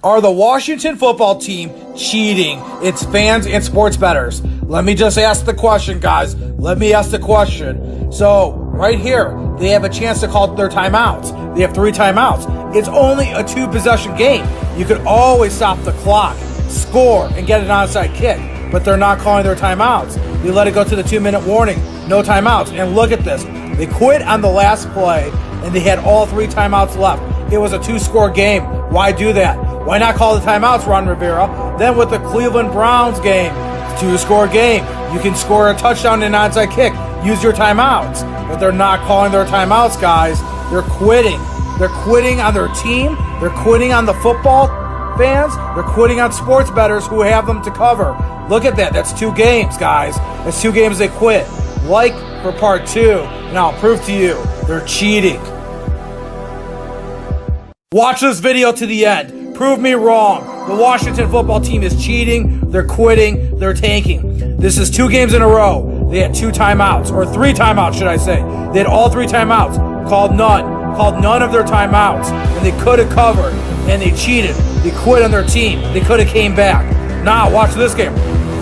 Are the Washington football team cheating its fans and sports bettors? Let me just ask the question, guys. Let me ask the question. So, right here, they have a chance to call their timeouts. They have 3 timeouts. It's only a 2-possession game. You could always stop the clock, score, and get an onside kick. But they're not calling their timeouts. They let it go to the 2-minute warning. No timeouts. And look at this. They quit on the last play, and they had all 3 timeouts left. It was a 2-score game. Why do that? Why not call the timeouts, Ron Rivera? Then with the Cleveland Browns game, 2-score game, you can score a touchdown and an onside kick. Use your timeouts. But they're not calling their timeouts, guys. They're quitting. They're quitting on their team. They're quitting on the football fans. They're quitting on sports bettors who have them to cover. Look at that. That's 2 games, guys. That's 2 games they quit. Like for part 2, and I'll prove to you they're cheating. Watch this video to the end. Prove me wrong. The Washington football team is cheating. They're quitting. They're tanking. This is 2 games in a row. They had 2 timeouts, or 3 timeouts, should I say. They had all 3 timeouts. Called none of their timeouts. And they could have covered, and they cheated. They quit on their team. They could have came back. Now, watch this game.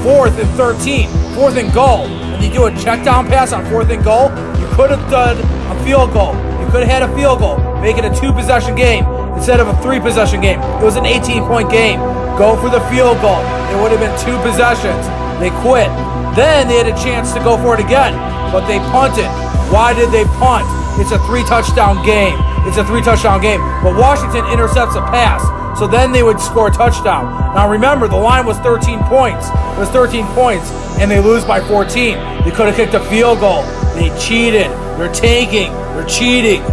4th and 13. 4th and goal. And you do a check down pass on 4th and goal. You could have done a field goal. You could have had a field goal. Make it a 2-possession game instead of a 3-possession game. It was an 18-point game. Go for the field goal. It would have been 2 possessions. They quit. Then they had a chance to go for it again, but they punted. Why did they punt? It's a 3-touchdown game. It's a 3-touchdown game. But Washington intercepts a pass. So then they would score a touchdown. Now remember, the line was 13 points. It was 13 points, and they lose by 14. They could have kicked a field goal. They cheated. They're tanking. They're cheating.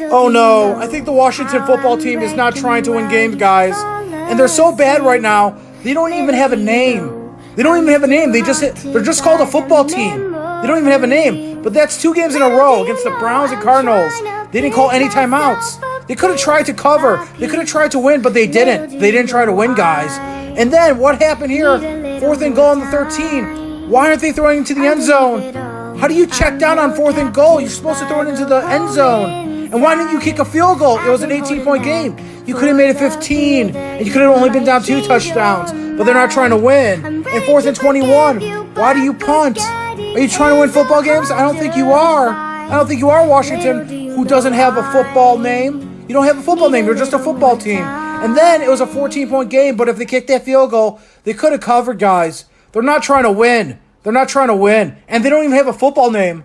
Oh no, I think the Washington football team is not trying to win games, guys. And they're so bad right now, they don't even have a name. They don't even have a name. They're just called a football team. They don't even have a name. But that's 2 games in a row against the Browns and Cardinals. They didn't call any timeouts. They could have tried to cover. They could have tried to win, but they didn't. They didn't try to win, guys. And then what happened here? 4th and goal on the 13. Why aren't they throwing into the end zone? How do you check down on 4th and goal? You're supposed to throw it into the end zone. And why didn't you kick a field goal? It was an 18-point game. You could have made it 15, and you could have only been down 2 touchdowns. But they're not trying to win. And 4th and 21. Why do you punt? Are you trying to win football games? I don't think you are. I don't think you are, Washington, who doesn't have a football name. You don't have a football name. You're just a football team. And then it was a 14-point game, but if they kicked that field goal, they could have covered, guys. They're not trying to win. They're not trying to win. And they don't even have a football name.